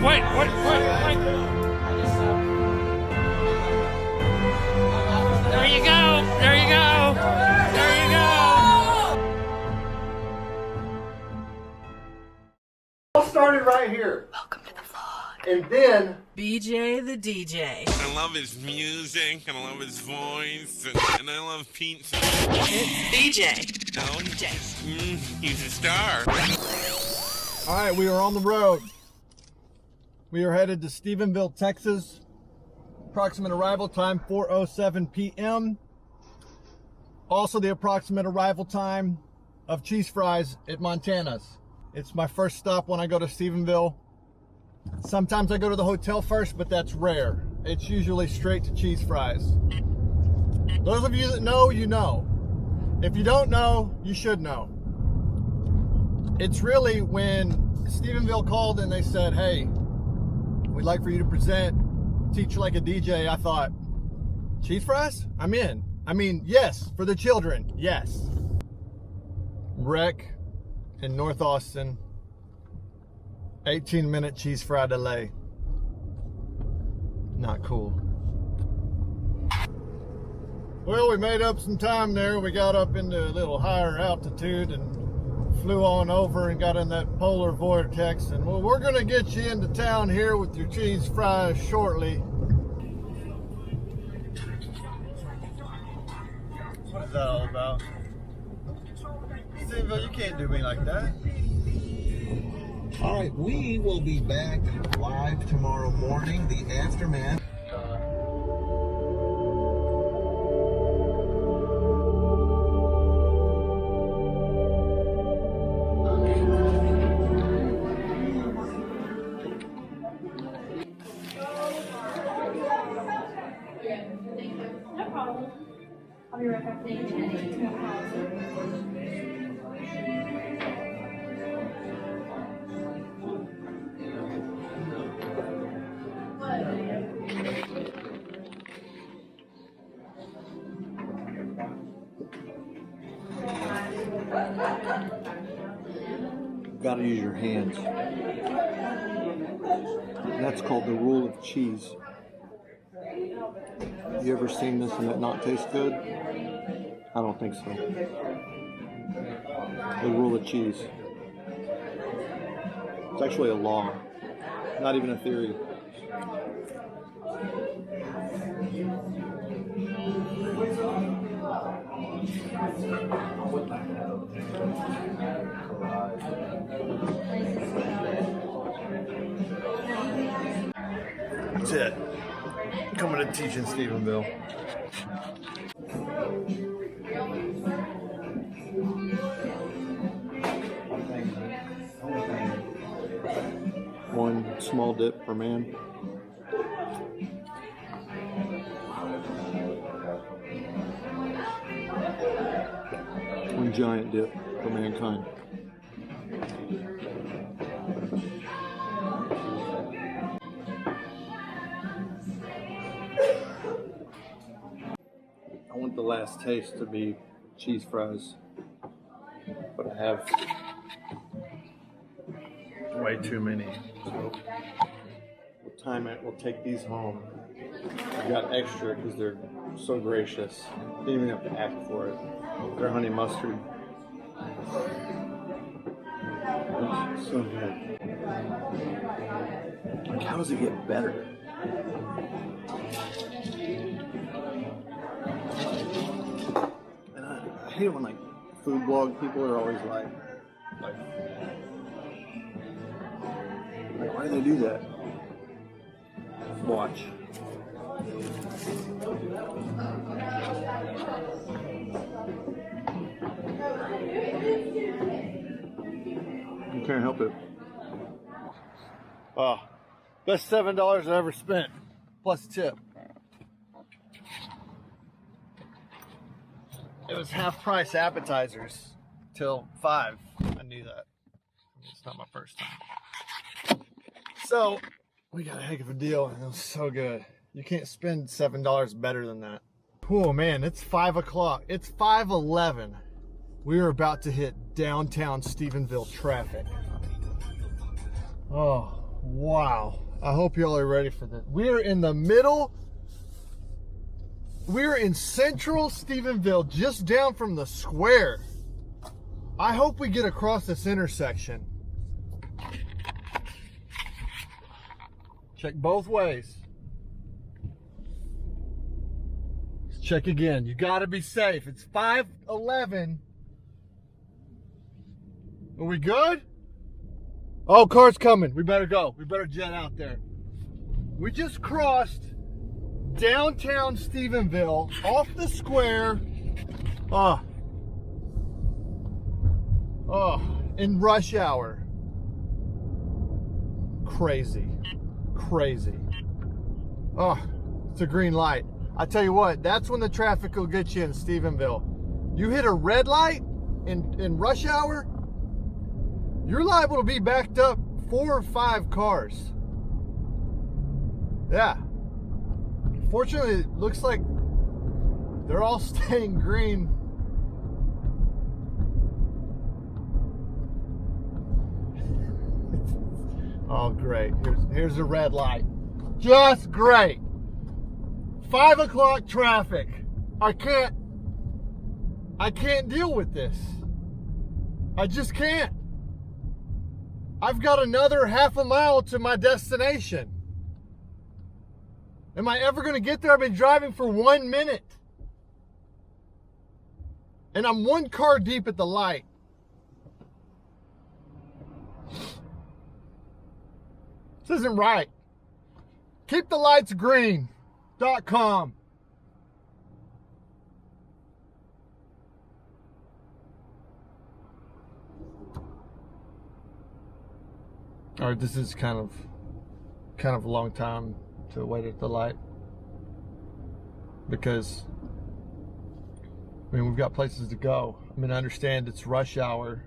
Wait. There you go. There you go. There you go. All started right here. Welcome to the vlog. And then BJ the DJ. I love his music, and I love his voice, and I love pizza. It's BJ. Oh, he's a star. all right, we are on the road. We are headed to Stephenville, Texas. Approximate arrival time 4:07 p.m. Also the approximate arrival time of cheese fries at Montana's. It's my first stop when I go to Stephenville. Sometimes I go to the hotel first, but that's rare. It's usually straight to cheese fries. Those of you that know, you know. If you don't know, you should know. It's really when Stephenville called and they said, hey, we'd like for you to present, teach like a DJ. I thought, cheese fries? I'm in. I mean, yes, for the children, yes. Wreck in North Austin, 18-minute cheese fry delay. Not cool. Well, we made up some time there. We got up into a little higher altitude and flew on over and got in that polar vortex. And well, we're gonna get you into town here with your cheese fries shortly. What is that all about? Stephenville, you can't do me like that. All right, we will be back live tomorrow morning, the aftermath. No problem. I'll be right back. Got to use your hands. That's called the rule of cheese. You ever seen this and it not taste good? I don't think so. The rule of cheese. It's actually a law, not even a theory. That's it. Coming to teach in Stephenville. One small dip per man. One giant dip for mankind. I want the last taste to be cheese fries, but I have way too many. So we'll time it. We'll take these home. I got extra because they're so gracious. Didn't even have to ask for it. They're honey mustard. It's so good. Like, how does it get better? And I hate it when like food blog people are always like why do they do that? Watch. You can't help it. Oh, best $7 I ever spent, plus tip. It was half price appetizers till 5. I knew that. It's not my first time. So we got a heck of a deal, and it was so good. You can't spend $7 better than that. Oh man, it's 5 o'clock. It's 5:11. We are about to hit downtown Stephenville traffic. Oh, Wow. I hope y'all are ready for this. We're in the middle. We're in central Stephenville, just down from the square. I hope we get across this intersection. Check both ways. Let's check again. You gotta be safe. It's 5:11. Are we good? Oh, car's coming. We better go. We better jet out there. We just crossed downtown Stephenville off the square. In rush hour. Crazy. It's a green light. I tell you what, that's when the traffic will get you in Stephenville. You hit a red light in rush hour, you're liable to be backed up 4 or 5 cars. Yeah. Fortunately, it looks like they're all staying green. Oh, great. Here's a red light. Just great. 5 o'clock traffic. I can't deal with this. I just can't. I've got another half a mile to my destination. Am I ever going to get there? I've been driving for 1 minute. And I'm 1 car deep at the light. This isn't right. KeepTheLightsGreen.com. All right, this is kind of a long time to wait at the light, because I mean, we've got places to go. I mean, I understand it's rush hour.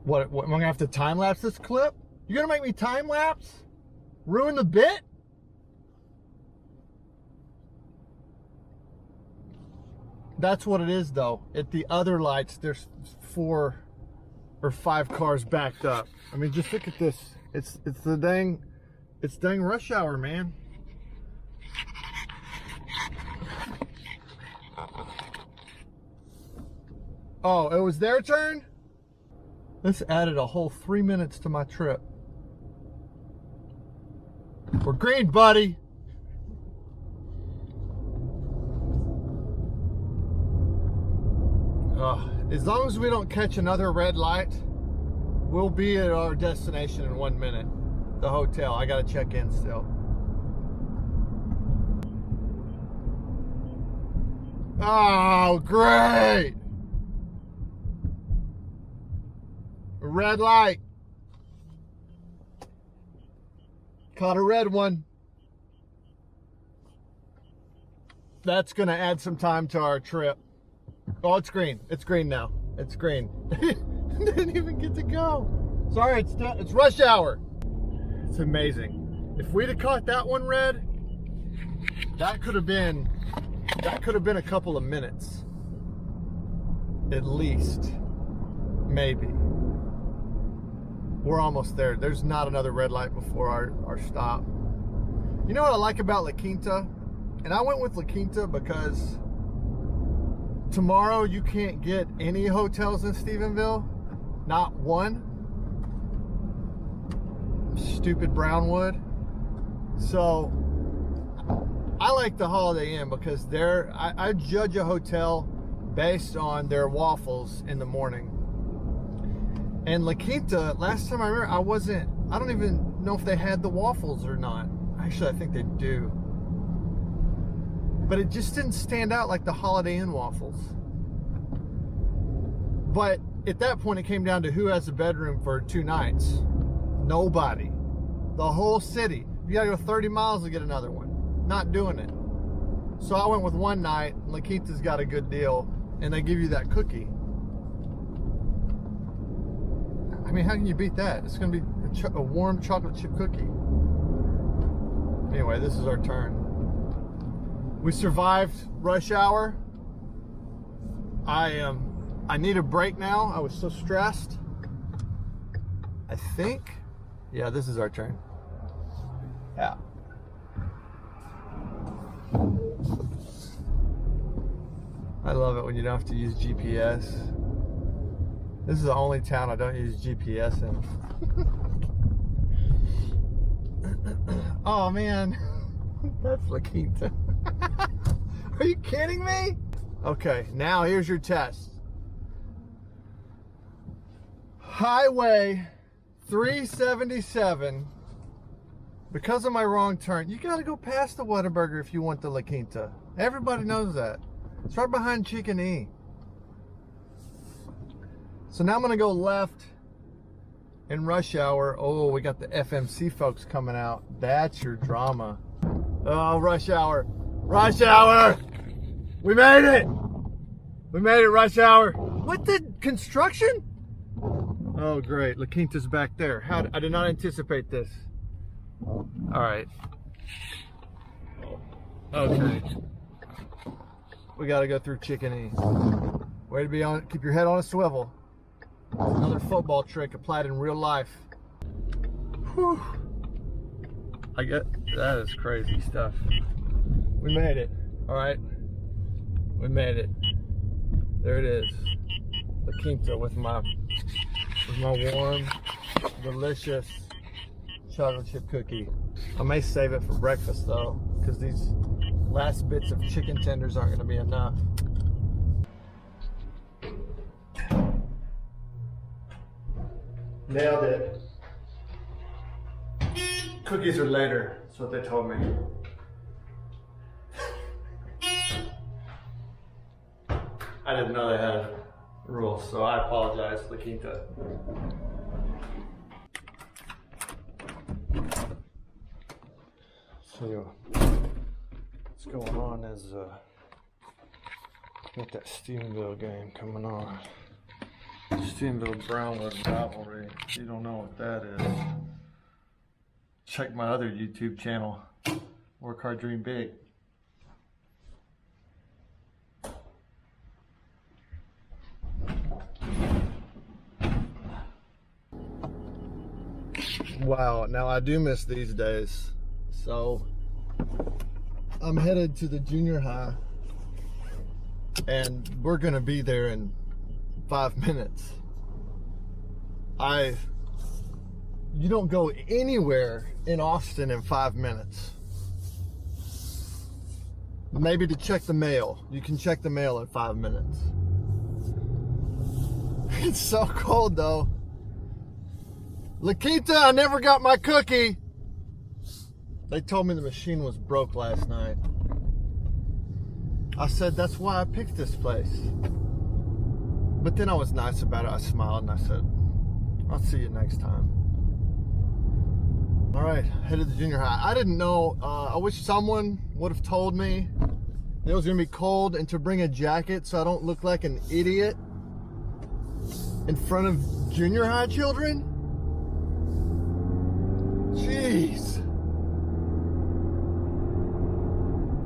What am I gonna have to time lapse this clip? You gonna make me time lapse? Ruin the bit? That's what it is, though. At the other lights, there's 4 or 5 cars backed up. I mean, just look at this. It's dang rush hour, man. Oh, it was their turn? This added a whole 3 minutes to my trip. We're green, buddy. As long as we don't catch another red light, we'll be at our destination in 1 minute. The hotel. I gotta check in still. Oh, great! Red light. Caught a red one. That's gonna add some time to our trip. Oh, it's green. It's green now. It's green. Didn't even get to go. Sorry, it's rush hour. It's amazing. If we'd have caught that one red, that could have been a couple of minutes. At least. Maybe. We're almost there. There's not another red light before our stop. You know what I like about La Quinta? And I went with La Quinta because tomorrow you can't get any hotels in Stephenville. Not one. Stupid Brownwood. So I like the Holiday Inn because I judge a hotel based on their waffles in the morning. And La Quinta, last time I remember, I don't even know if they had the waffles or not. Actually, I think they do. But it just didn't stand out like the Holiday Inn waffles. But at that point, it came down to who has a bedroom for 2 nights. Nobody. The whole city. You gotta go 30 miles to get another one. Not doing it. So I went with 1 night. La Quinta's got a good deal. And they give you that cookie. I mean, how can you beat that? It's going to be a warm chocolate chip cookie. Anyway, this is our turn. We survived rush hour. I need a break now. I was so stressed. I think Yeah, this is our turn. Yeah. I love it when you don't have to use GPS. This is the only town I don't use GPS in. Oh man, that's La Quinta. Are you kidding me? Okay, now here's your test. Highway 377. Because of my wrong turn, you gotta go past the Whataburger if you want the La Quinta. Everybody knows that. It's right behind Chicken E. So now I'm gonna go left in rush hour. Oh, we got the FMC folks coming out. That's your drama. Oh, rush hour. Rush hour! We made it! We made it, rush hour. What, the construction? Oh, great. La Quinta's back there. I did not anticipate this. All right. Okay. We got to go through Chicken E. Way to be on. Keep your head on a swivel. Another football trick applied in real life. Whew. I get that is crazy stuff. We made it. All right. We made it. There it is. La Quinta with my warm, delicious chocolate chip cookie. I may save it for breakfast though, because these last bits of chicken tenders aren't going to be enough. Nailed it. Cookies are later, that's what they told me. I didn't know they had rules, so I apologize, La Quinta. So what's going on is got that Stephenville game coming on. Stephenville Brownwood rivalry. If you don't know what that is, check my other YouTube channel, Work Hard, Dream Big. Wow, now I do miss these days. So I'm headed to the junior high and we're gonna be there in 5 minutes. You don't go anywhere in Austin in 5 minutes. Maybe to check the mail. You can check the mail in 5 minutes. It's so cold though. La Quinta, I never got my cookie. They told me the machine was broke last night. I said, that's why I picked this place. But then I was nice about it. I smiled and I said, I'll see you next time. All right, headed to junior high. I didn't know, I wish someone would have told me it was gonna be cold and to bring a jacket so I don't look like an idiot in front of junior high children. Jeez.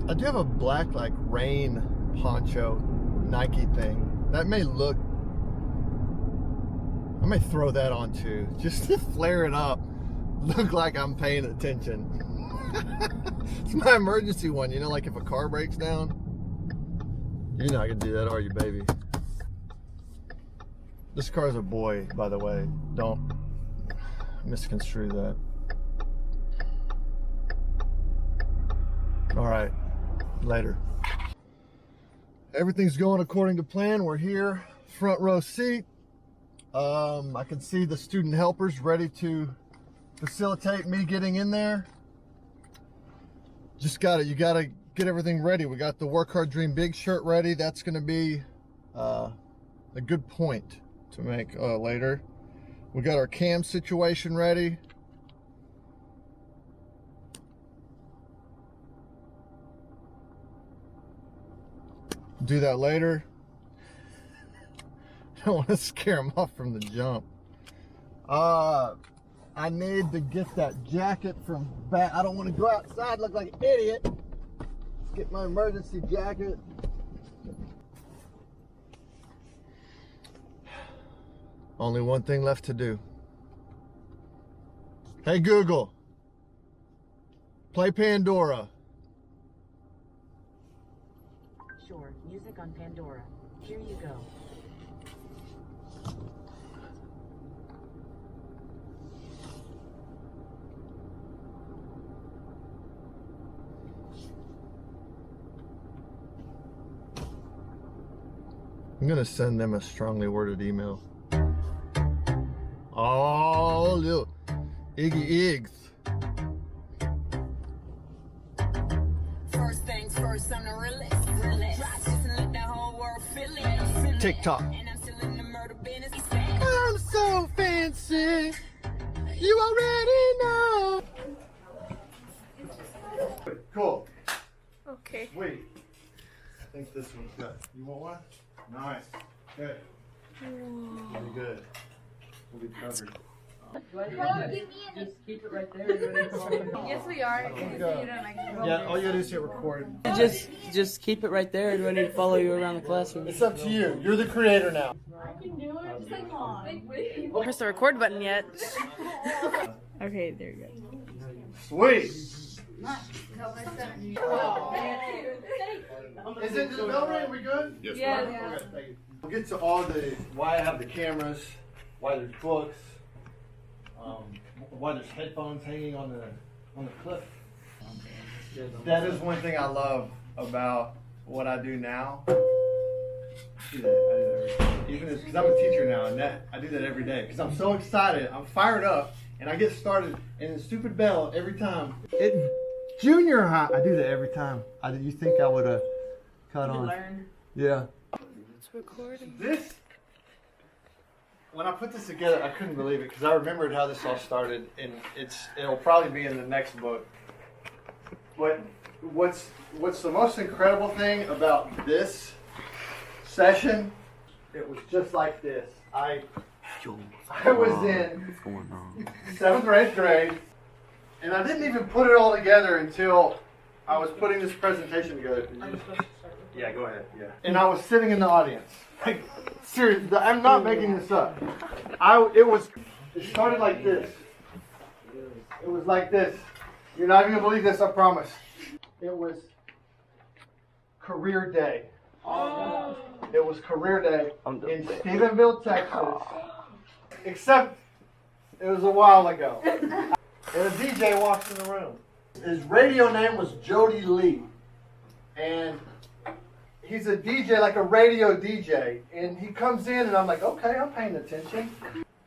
I do have a black like rain poncho Nike thing. That may look, I may throw that on too, just to flare it up, look like I'm paying attention. It's my emergency one, you know, like if a car breaks down. You're not gonna do that, are you, baby? This car is a boy, by the way. Don't misconstrue that. All right, later. Everything's going according to plan. We're here, front row seat. I can see the student helpers ready to facilitate me getting in there. You gotta get everything ready. We got the Work Hard, Dream Big shirt ready. That's gonna be a good point to make later. We got our cam situation ready. Do that later. I don't want to scare them off from the jump. I need to get that jacket from back. I don't want to go outside look like an idiot. Let's get my emergency jacket. Only one thing left to do. Hey Google, play Pandora. Sure, music on Pandora. Here you go. I'm gonna send them a strongly worded email. Oh, little Iggy Iggs. First things first, I'm the realest. Drop this and let the whole world feel it. TikTok. And I'm still in the murder business. I'm so fancy. You already know. Cool. Okay. Sweet. I think this one's good. You want one? Nice. Good. Very good. We'll be covered. Yes, we are. Yeah, all you gotta do is hit record. Just keep it right there and we need to follow you around the classroom. It's up to you. You're the creator now. I can do it. Just like, come on. Press the record button yet. Okay, there you go. Sweet. Is it the bell ring? We good? Yes. Yeah. Okay, thank you. We'll get to all the why I have the cameras, why there's books, why there's headphones hanging on the clip. That is one thing I love about what I do now. I do that every day. Even because I'm a teacher now, and I do that every day because I'm so excited. I'm fired up, and I get started, and the stupid bell every time. Junior high, I do that every time. You think I would have cut on? Yeah. It's recording. This, when I put this together, I couldn't believe it because I remembered how this all started, and it'll probably be in the next book. But what's the most incredible thing about this session? It was just like this. I was in 7th or 8th grade, and I didn't even put it all together until I was putting this presentation together. Yeah, go ahead. Yeah. And I was sitting in the audience. Like, seriously, I'm not making this up. It started like this. It was like this. You're not even gonna believe this, I promise. It was career day. It was career day in Stephenville, Texas. Except it was a while ago. And a DJ walks in the room. His radio name was Jody Lee. And he's a DJ, like a radio DJ. And he comes in and I'm like, okay, I'm paying attention.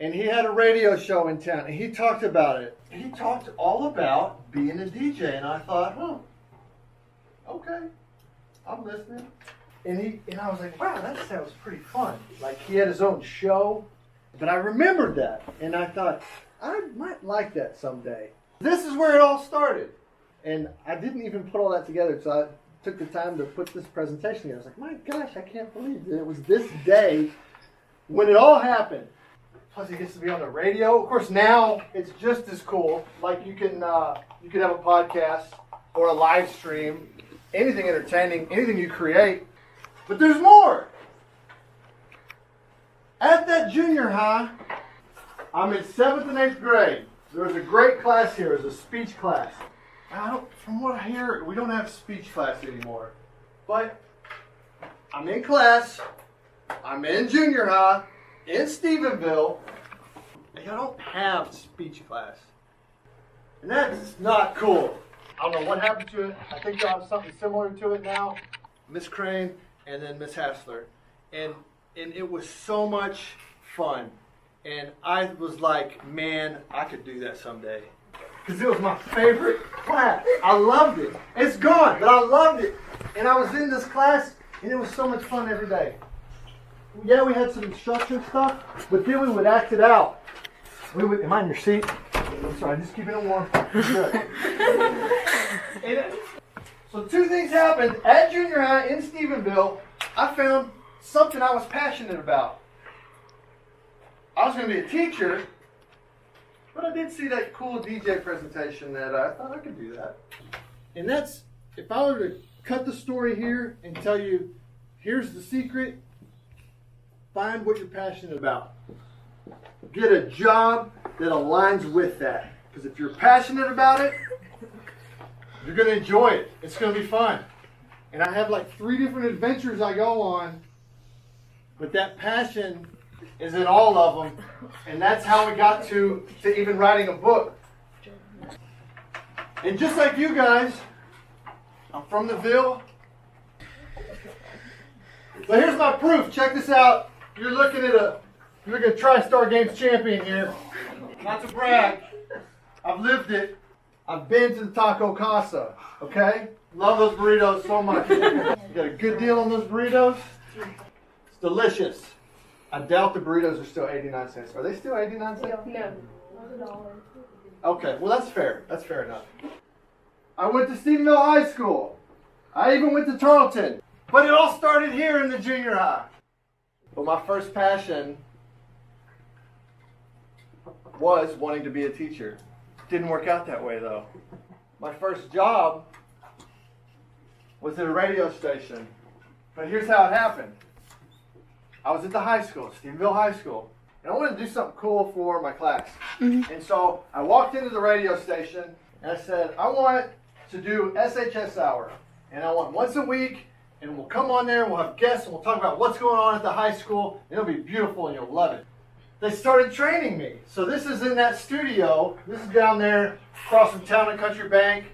And he had a radio show in town and he talked about it. He talked all about being a DJ. And I thought, okay, I'm listening. And I was like, wow, that sounds pretty fun. Like he had his own show. But I remembered that. And I thought, I might like that someday. This is where it all started. And I didn't even put all that together, so I took the time to put this presentation together. I was like, my gosh, I can't believe it. It was this day when it all happened. Plus, he gets to be on the radio. Of course, now it's just as cool. Like you can have a podcast or a live stream, anything entertaining, anything you create. But there's more. At that junior high, I'm in 7th and 8th grade. There was a great class here. It was a speech class. From what I hear, we don't have speech class anymore. But I'm in class. I'm in junior high in Stephenville. And I don't have speech class. And that's not cool. I don't know what happened to it. I think y'all have something similar to it now. Miss Crane and then Miss Hassler. And it was so much fun. And I was like, man, I could do that someday. Because it was my favorite class. I loved it. It's gone, but I loved it. And I was in this class, and it was so much fun every day. Yeah, we had some instruction stuff, but then we would act it out. Am I in your seat? I'm sorry, just keeping it warm. Good. So 2 things happened. At junior high in Stephenville, I found something I was passionate about. I was going to be a teacher, but I did see that cool DJ presentation that I thought I could do that. And that's, if I were to cut the story here and tell you, here's the secret, find what you're passionate about. Get a job that aligns with that. Because if you're passionate about it, you're going to enjoy it. It's going to be fun. And I have like 3 different adventures I go on, but that passion is in all of them. And that's how we got to even writing a book. And just like you guys, I'm from the Ville. But here's my proof. Check this out. You're looking at a TriStar Games champion here. Not to brag. I've lived it. I've been to the Taco Casa. Okay? Love those burritos so much. You got a good deal on those burritos. It's delicious. I doubt the burritos are still 89 cents. Are they still 89 cents? No. Okay, well that's fair. That's fair enough. I went to Stephenville High School. I even went to Tarleton. But it all started here in the junior high. But my first passion was wanting to be a teacher. Didn't work out that way though. My first job was at a radio station. But here's how it happened. I was at the high school, Stephenville High School, and I wanted to do something cool for my class. And so I walked into the radio station and I said, I want to do SHS Hour. And I want once a week, and we'll come on there and we'll have guests and we'll talk about what's going on at the high school. It'll be beautiful and you'll love it. They started training me. So this is in that studio. This is down there across from Town and Country Bank.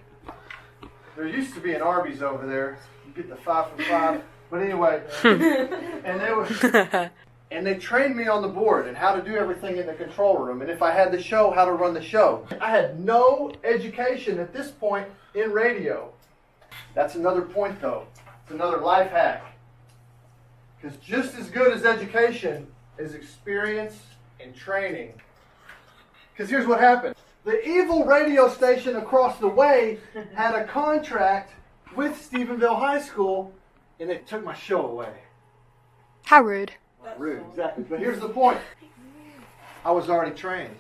There used to be an Arby's over there. You get the 5 for $5. But anyway, and they trained me on the board and how to do everything in the control room. And if I had the show, how to run the show. I had no education at this point in radio. That's another point though. It's another life hack. Because just as good as education is experience and training. Because here's what happened. The evil radio station across the way had a contract with Stephenville High School, and they took my show away. How rude. Rude, exactly. But here's the point. I was already trained.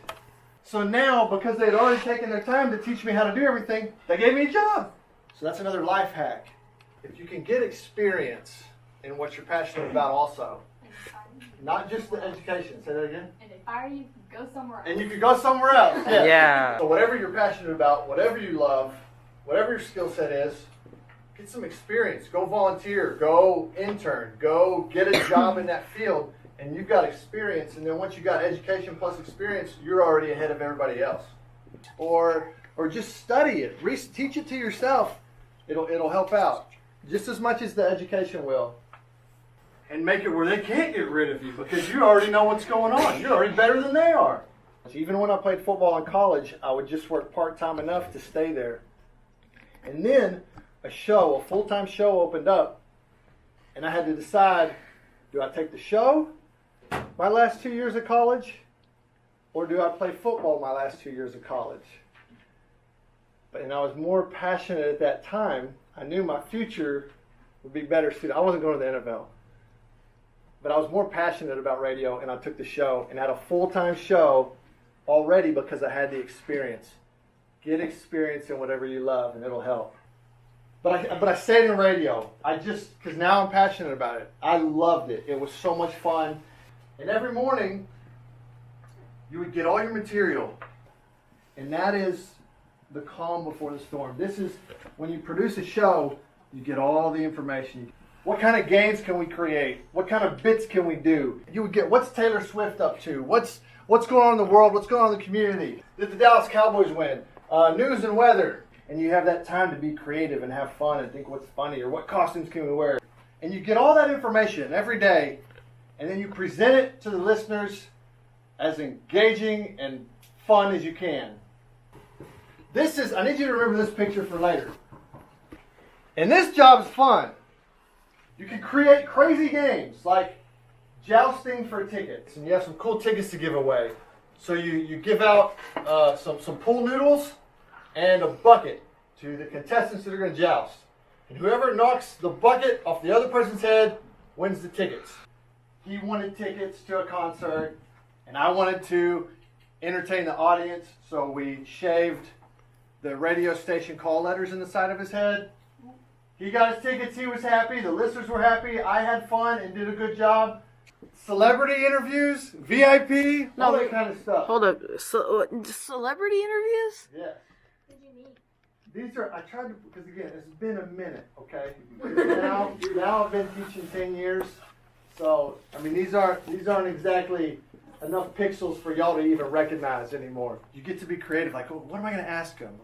So now, because they'd already taken their time to teach me how to do everything, they gave me a job. So that's another life hack. If you can get experience in what you're passionate about also, not just the education. Say that again. And they fire you, go somewhere else. And you can go somewhere else. Yeah. Yeah. So whatever you're passionate about, whatever you love, whatever your skill set is, get some experience. Go volunteer. Go intern. Go get a job in that field. And you've got experience. And then once you got education plus experience, you're already ahead of everybody else. Or just study it. Teach it to yourself. It'll help out just as much as the education will. And make it where they can't get rid of you because you already know what's going on. You're already better than they are. Even when I played football in college, I would just work part-time enough to stay there. And then a full-time show opened up, and I had to decide, do I take the show my last 2 years of college, or do I play football my last 2 years of college? And I was more passionate at that time. I knew my future would be better suited. I wasn't going to the NFL. But I was more passionate about radio, and I took the show and had a full-time show already because I had the experience. Get experience in whatever you love, and it'll help. But I stayed in radio. Because now I'm passionate about it. I loved it. It was so much fun. And every morning, you would get all your material. And that is the calm before the storm. This is when you produce a show, you get all the information. What kind of games can we create? What kind of bits can we do? You would get, what's Taylor Swift up to? What's going on in the world? What's going on in the community? Did the Dallas Cowboys win? News and weather. And you have that time to be creative and have fun and think what's funny or what costumes can we wear. And you get all that information every day, and then you present it to the listeners as engaging and fun as you can. I need you to remember this picture for later. And this job is fun. You can create crazy games like jousting for tickets, and you have some cool tickets to give away. So you give out some pool noodles and a bucket to the contestants that are going to joust. And whoever knocks the bucket off the other person's head wins the tickets. He wanted tickets to a concert, and I wanted to entertain the audience, so we shaved the radio station call letters in the side of his head. He got his tickets, he was happy, the listeners were happy, I had fun and did a good job. celebrity interviews, VIP, all that kind of stuff. Hold up. Celebrity interviews? Yes. These are, I tried to, because again, it's been a minute, okay? Now I've been teaching 10 years, so, I mean, these aren't exactly enough pixels for y'all to even recognize anymore. You get to be creative, like, oh, what am I going to ask them?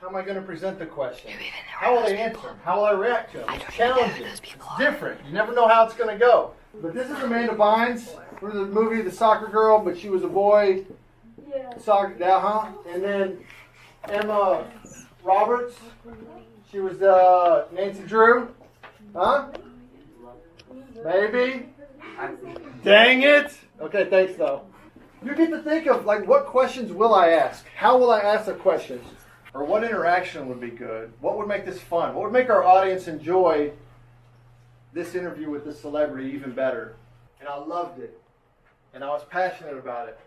How am I going to present the question? How will they answer them? How will I react to them? It's challenging. It's different. You never know how it's going to go. But this is Amanda Bynes from the movie The Soccer Girl, but she was a boy. Yeah. Soccer, And then Emma Roberts. She was Nancy Drew. Huh? Maybe? Dang it! Okay, thanks though. You get to think of, like, what questions will I ask? How will I ask the questions? Or what interaction would be good? What would make this fun? What would make our audience enjoy this interview with this celebrity even better? And I loved it. And I was passionate about it.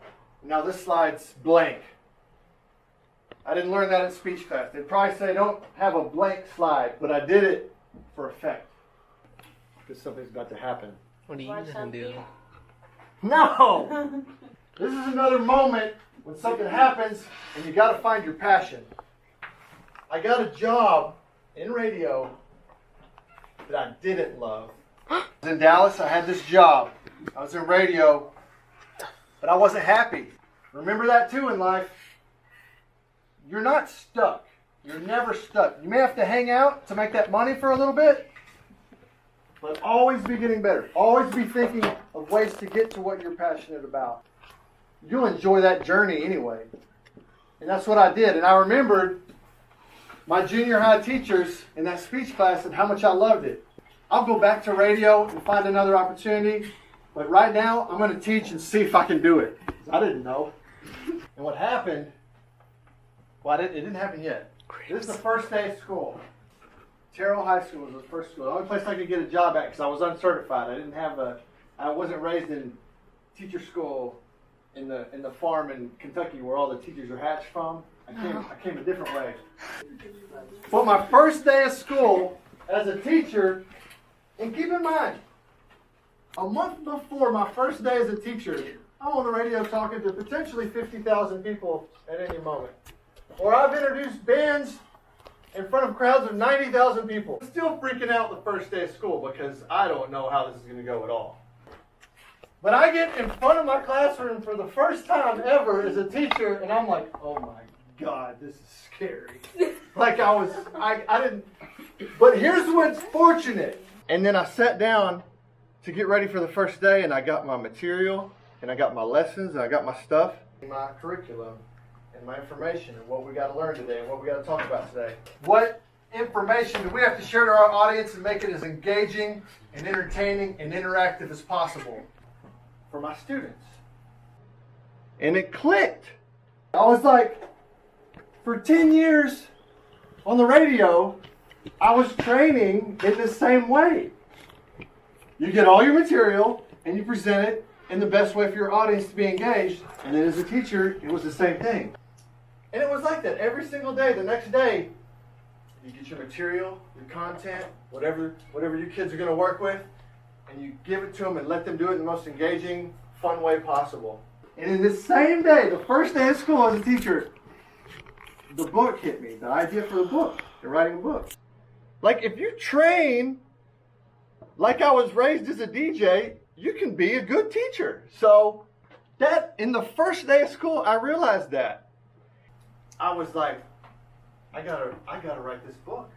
Now this slide's blank. I didn't learn that in speech class. They'd probably say don't have a blank slide, but I did it for effect. Because something's about to happen. What are you gonna do? No! This is another moment when something happens and you got to find your passion. I got a job in radio that I didn't love. I was in Dallas, I had this job. I was in radio, but I wasn't happy. Remember that too in life. You're not stuck. You're never stuck. You may have to hang out to make that money for a little bit, but always be getting better. Always be thinking of ways to get to what you're passionate about. You'll enjoy that journey anyway. And that's what I did. And I remembered my junior high teachers in that speech class and how much I loved it. I'll go back to radio and find another opportunity. But right now, I'm going to teach and see if I can do it. I didn't know. And what happened, well, it didn't happen yet. This is the first day of school. Terrell High School was the first school. The only place I could get a job at because I was uncertified. I wasn't raised in teacher school in the farm in Kentucky where all the teachers are hatched from. I came a different way. But my first day of school as a teacher, and keep in mind, a month before my first day as a teacher, I'm on the radio talking to potentially 50,000 people at any moment. Or I've introduced bands in front of crowds of 90,000 people. I'm still freaking out the first day of school because I don't know how this is going to go at all. But I get in front of my classroom for the first time ever as a teacher, and I'm like, oh my God, this is scary. Like I didn't, but here's what's fortunate. And then I sat down to get ready for the first day, and I got my material, and I got my lessons, and I got my stuff, my curriculum, and my information, and what we got to learn today, and what we got to talk about today. What information do we have to share to our audience and make it as engaging and entertaining and interactive as possible for my students? And it clicked. I was like, for 10 years on the radio, I was training in the same way. You get all your material and you present it in the best way for your audience to be engaged. And then as a teacher, it was the same thing. And it was like that every single day. The next day, you get your material, your content, whatever your kids are going to work with, and you give it to them and let them do it in the most engaging, fun way possible. And in the same day, the first day of school as a teacher, the book hit me, the idea for the book, the writing a book. Like if you train like I was raised as a DJ, you can be a good teacher. So that in the first day of school, I realized that. I was like, I gotta write this book.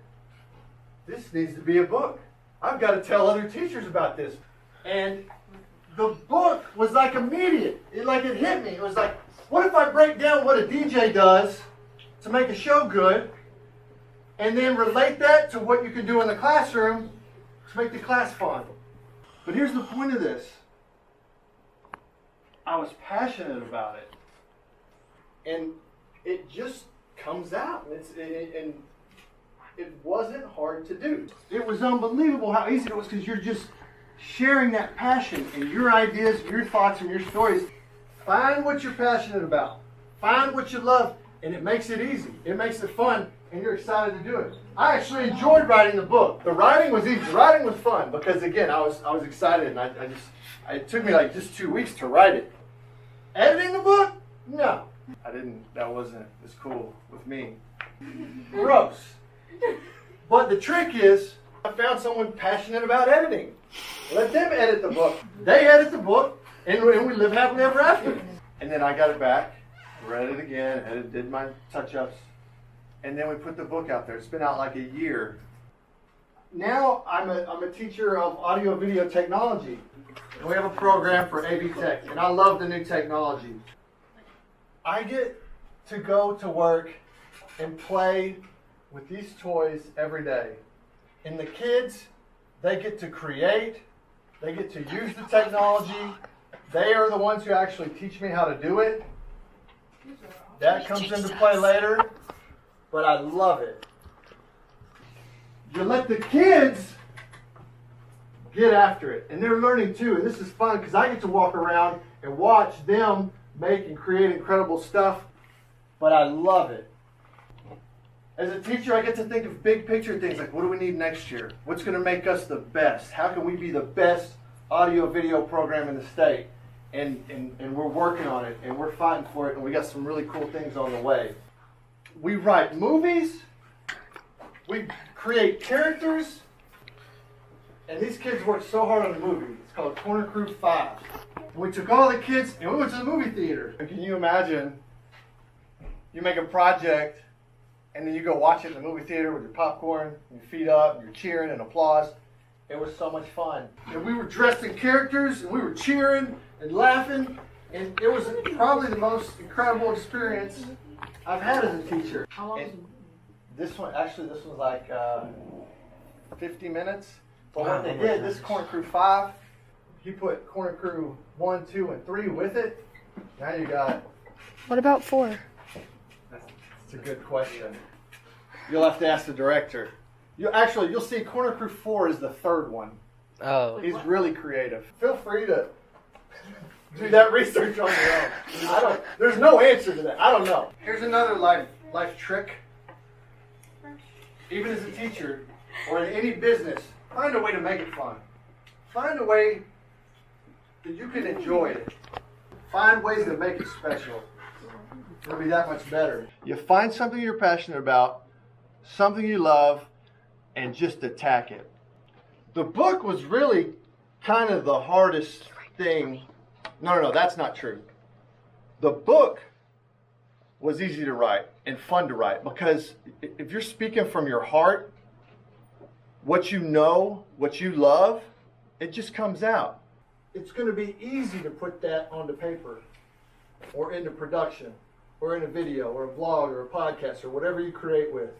This needs to be a book. I've got to tell other teachers about this. And the book was like immediate. It hit me. It was like, what if I break down what a DJ does to make a show good, and then relate that to what you can do in the classroom to make the class fun? But here's the point of this. I was passionate about it. And it just comes out. And it wasn't hard to do. It was unbelievable how easy it was because you're just sharing that passion and your ideas, your thoughts, and your stories. Find what you're passionate about. Find what you love, and it makes it easy. It makes it fun, and you're excited to do it. I actually enjoyed writing the book. The writing was easy. The writing was fun because, again, I was excited, and I just It took me like just 2 weeks to write it. Editing the book? No. That wasn't as cool with me. Gross. But the trick is, I found someone passionate about editing. Let them edit the book. They edit the book, and we live happily ever after. And then I got it back, read it again, did my touch-ups, and then we put the book out there. It's been out like a year. Now I'm a teacher of audio video technology. And we have a program for AV Tech, and I love the new technology. I get to go to work and play with these toys every day. And the kids, they get to create, they get to use the technology. They are the ones who actually teach me how to do it. That comes into play later, but I love it. You let the kids get after it, and they're learning too, and this is fun because I get to walk around and watch them make and create incredible stuff, but I love it. As a teacher, I get to think of big picture things like, what do we need next year? What's going to make us the best? How can we be the best audio video program in the state? And we're working on it, and we're fighting for it, and we got some really cool things on the way. We write movies, we create characters, and these kids worked so hard on the movie. It's called Corner Crew 5. And we took all the kids, and we went to the movie theater. And can you imagine, you make a project, and then you go watch it in the movie theater with your popcorn, and your feet up, and you're cheering and applause. It was so much fun. And we were dressed in characters, and we were cheering and laughing, and it was probably the most incredible experience I've had as a teacher. How long? This one was like 50 minutes. But what they did, this Corner Crew 5, he put Corner Crew 1, 2, and 3 with it. Now you got... What about 4? That's a good question. You'll have to ask the director. You'll see Corner Crew 4 is the third one. Oh. He's really creative. Feel free to do that research on your own. There's no answer to that. I don't know. Here's another life trick. Even as a teacher or in any business, find a way to make it fun. Find a way that you can enjoy it. Find ways to make it special. It'll be that much better. You find something you're passionate about, something you love, and just attack it. The book was really kind of the hardest thing. No, that's not true. The book was easy to write and fun to write because if you're speaking from your heart, what you know, what you love, it just comes out. It's going to be easy to put that onto paper or into production or in a video or a vlog or a podcast or whatever you create with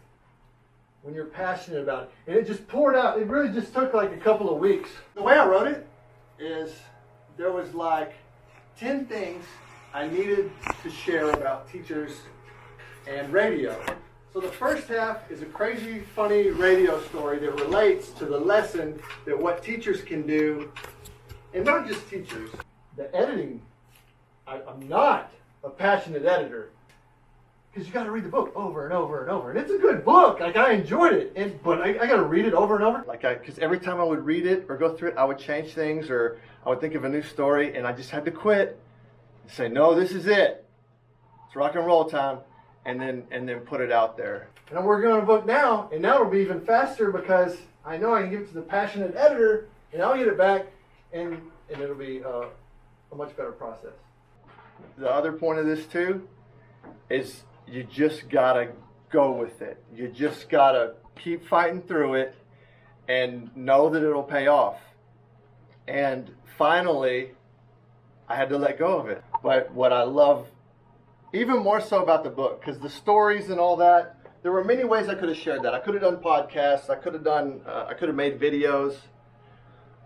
when you're passionate about it. And it just poured out. It really just took like a couple of weeks. The way I wrote it is there was like 10 things I needed to share about teachers and radio. So the first half is a crazy, funny radio story that relates to the lesson that what teachers can do, and not just teachers. The editing, I'm not a passionate editor because you got to read the book over and over and over, and it's a good book. Like I enjoyed it, but I got to read it over and over. Because every time I would read it or go through it, I would change things or I would think of a new story, and I just had to quit and say, no, this is it. It's rock and roll time. And then put it out there. And I'm working on a book now, and now it'll be even faster because I know I can give it to the passionate editor, and I'll get it back, and it'll be a much better process. The other point of this too is you just gotta go with it. You just gotta keep fighting through it and know that it'll pay off. And finally, I had to let go of it. But what I love even more so about the book, because the stories and all that, there were many ways I could have shared that. I could have done podcasts, I could have made videos.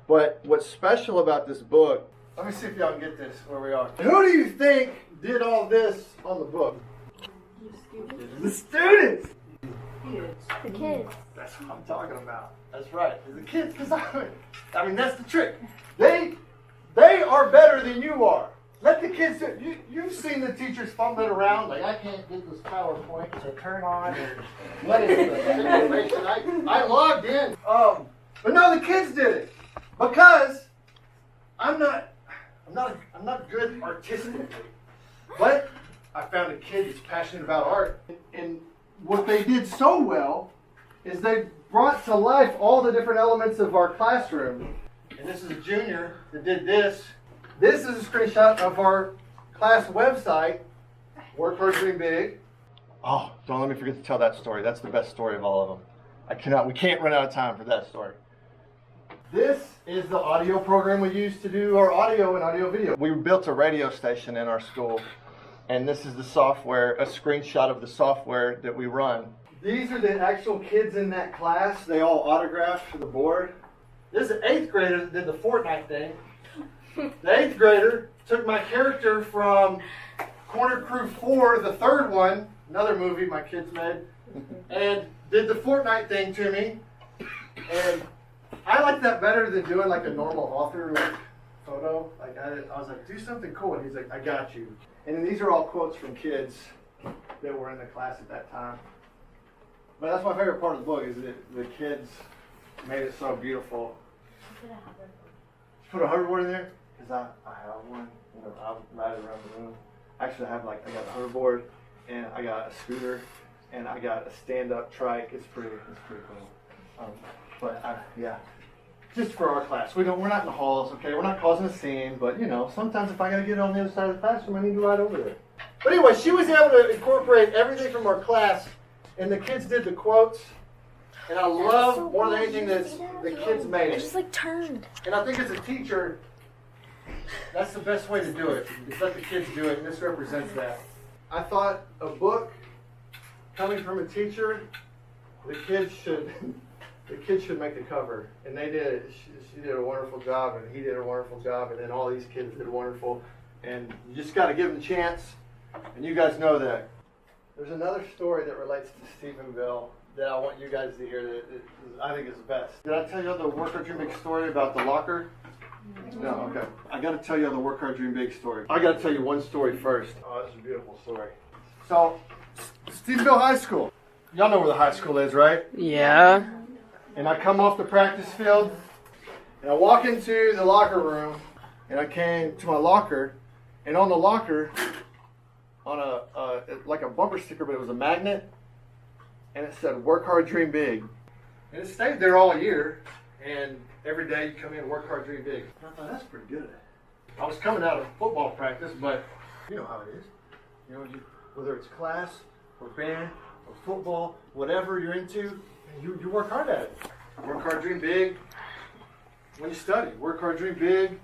But what's special about this book, let me see if y'all can get this where we are. Who do you think did all this on the book? The students! The kids. That's what I'm talking about. That's right. The kids, because I mean, that's the trick. They are better than you are. Let the kids do it. You've seen the teachers fumbling around like, I can't get this PowerPoint to turn on. And what is the information? I logged in. But no, the kids did it. Because I'm not I'm not good artistically, but I found a kid that's passionate about art, and what they did so well is they brought to life all the different elements of our classroom. And this is a junior that did this. This is a screenshot of our class website, Work Hard, Dream Big. Oh, don't let me forget to tell that story. That's the best story of all of them. We can't run out of time for that story. This is the audio program we use to do our audio and audio video. We built a radio station in our school, and this is the software, a screenshot of the software that we run. These are the actual kids in that class. They all autographed for the board. This is an 8th grader that did the Fortnite thing. The 8th grader took my character from Corner Crew 4, the 3rd one, another movie my kids made, and did the Fortnite thing to me. And I like that better than doing like a normal author photo. Like I was like, do something cool, and he's like, I got you. And then these are all quotes from kids that were in the class at that time. But that's my favorite part of the book is that the kids made it so beautiful. Put a hoverboard in there because I have one. I'll ride it around the room. Actually, I got a hoverboard, and I got a scooter, and I got a stand-up trike. It's pretty cool. Yeah, just for our class. We're not in the halls, okay? We're not causing a scene, but sometimes if I gotta get on the other side of the classroom, I need to ride over there. But anyway, she was able to incorporate everything from our class, and the kids did the quotes. And I love more than anything that the kids made it. It just like turned. And I think as a teacher, that's the best way to do it. Is let the kids do it, and this represents that. I thought a book coming from a teacher, the kids should make the cover, and they did. She did a wonderful job, and he did a wonderful job, and then all these kids did wonderful. And you just got to give them a chance, and you guys know that. There's another story that relates to Stephenville that I want you guys to hear that I think is the best. Did I tell you the Work Hard Dream Big story about the locker? No, okay. I got to tell you the Work Hard Dream Big story. I got to tell you one story first. Oh, this is a beautiful story. So, Stephenville High School. Y'all know where the high school is, right? Yeah. And I come off the practice field, and I walk into the locker room, and I came to my locker, and on the locker, on like a bumper sticker, but it was a magnet, and it said, Work Hard, Dream Big. And it stayed there all year, and every day you come in, Work Hard, Dream Big. And I thought, that's pretty good. I was coming out of football practice, but you know how it is. Whether it's class, or band, or football, whatever you're into, you work hard at it. Work hard, dream big. When you study, work hard, dream big.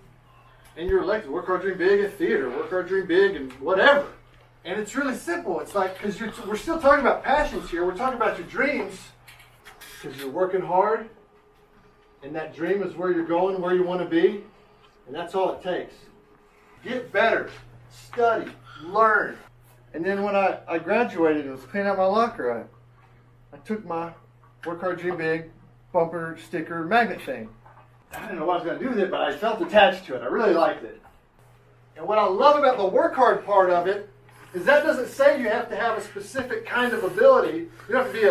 And you're elected, work hard, dream big in theater, work hard, dream big, and whatever. And it's really simple. It's like, because we're still talking about passions here. We're talking about your dreams, because you're working hard, and that dream is where you're going, where you want to be, and that's all it takes. Get better, study, learn. And then when I graduated and was cleaning out my locker, I took my Work Hard, Dream Big bumper sticker magnet thing. I didn't know what I was going to do with it, but I felt attached to it. I really liked it. And what I love about the work hard part of it is that doesn't say you have to have a specific kind of ability. You don't have to be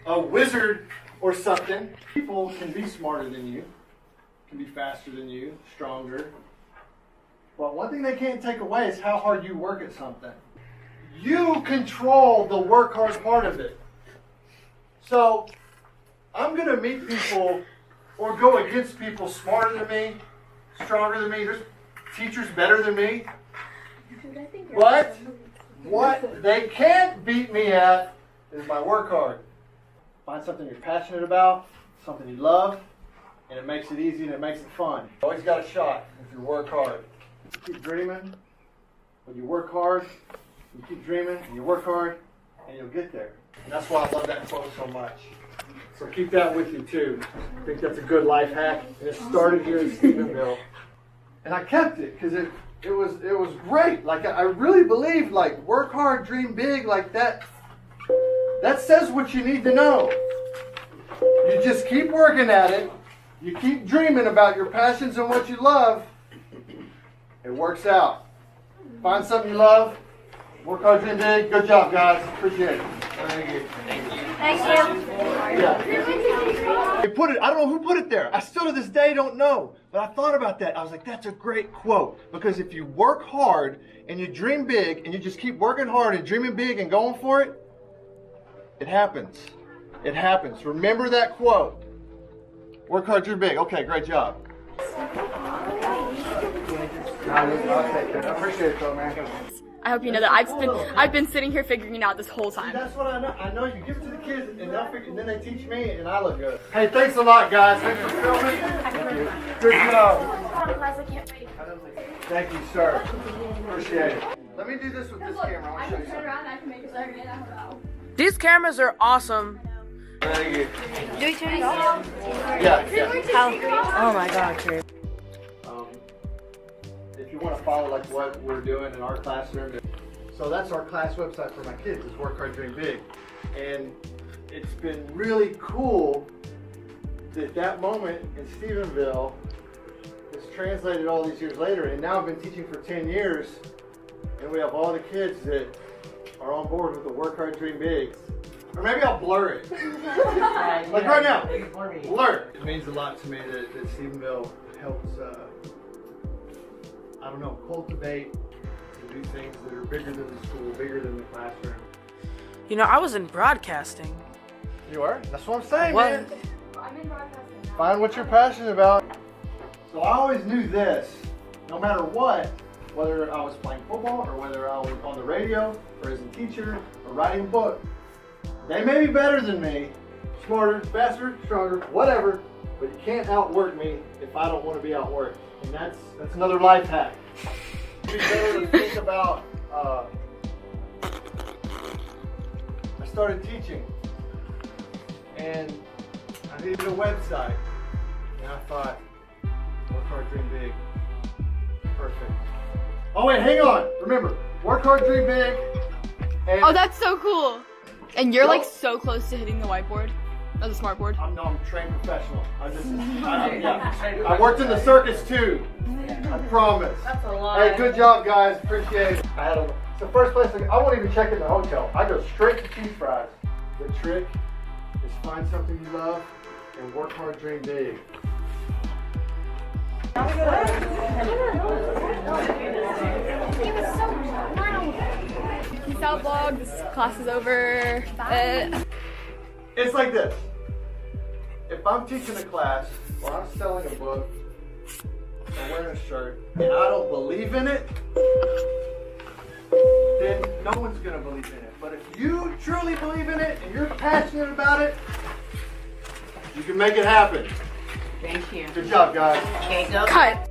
a wizard or something. People can be smarter than you, can be faster than you, stronger. But one thing they can't take away is how hard you work at something. You control the work hard part of it. So I'm going to meet people or go against people smarter than me, stronger than me. There's teachers better than me. But what they can't beat me at is my work hard. Find something you're passionate about, something you love, and it makes it easy and it makes it fun. You always got a shot if you work hard. You keep dreaming, when you work hard, you keep dreaming, and you work hard, and you'll get there. And that's why I love that quote so much. So keep that with you too. I think that's a good life hack. And it started here in Stephenville. And I kept it because it was great. Like I really believe work hard, dream big, like that. That says what you need to know. You just keep working at it. You keep dreaming about your passions and what you love. It works out. Find something you love. Work hard, dream big. Good job, guys. Appreciate it. Thank you. Thank you. Yeah. They put it, I don't know who put it there. I still to this day don't know. But I thought about that. I was like, that's a great quote. Because if you work hard and you dream big and you just keep working hard and dreaming big and going for it, it happens. It happens. Remember that quote. Work hard, dream big. Okay, great job. I appreciate it though, man. I hope you know that I've been sitting here figuring it out this whole time. That's what I know. I know you give it to the kids and they'll figure, and then they teach me and I look good. Hey, thanks a lot, guys. Thanks for filming. Good job. Thank you, sir. Appreciate it. Let me do this with this camera. I want to show you something. These cameras are awesome. Thank you. Do we turn it off? Yeah. Oh my god, Trip. If you want to follow like what we're doing in our classroom, so that's our class website for my kids. Is Work Hard, Dream Big, and it's been really cool that moment in Stephenville is translated all these years later, and now I've been teaching for 10 years, and we have all the kids that are on board with the Work Hard, Dream Big. Or maybe I'll blur it. Like right now. Blur. It means a lot to me that Stephenville helps, I don't know, cultivate and do things that are bigger than the school, bigger than the classroom. You know, I was in broadcasting. You are? That's what I'm saying, What? man. Find what you're passionate about. So I always knew this, no matter what, whether I was playing football or whether I was on the radio or as a teacher or writing a book, they may be better than me, smarter, faster, stronger, whatever, but you can't outwork me if I don't want to be outworked. And that's another life hack. It'd be better to think about, I started teaching and I needed a website. And I thought, Work Hard, Dream Big. Perfect. Oh wait, hang on. Remember, Work Hard, Dream Big. And Oh, that's so cool. And you're like so close to hitting the whiteboard or the smartboard. I'm a trained professional. I worked in the circus too. I promise. That's a lot. Hey, good job, guys. Appreciate it. It's the first place I won't even check in the hotel. I go straight to cheese fries. The trick is find something you love and work hard, dream big. Peace out, vlog. This class is over. It's like this. If I'm teaching a class or I'm selling a book or wearing a shirt and I don't believe in it, then no one's going to believe in it. But if you truly believe in it and you're passionate about it, you can make it happen. Thank you. Good job, guys. Okay, go. Cut.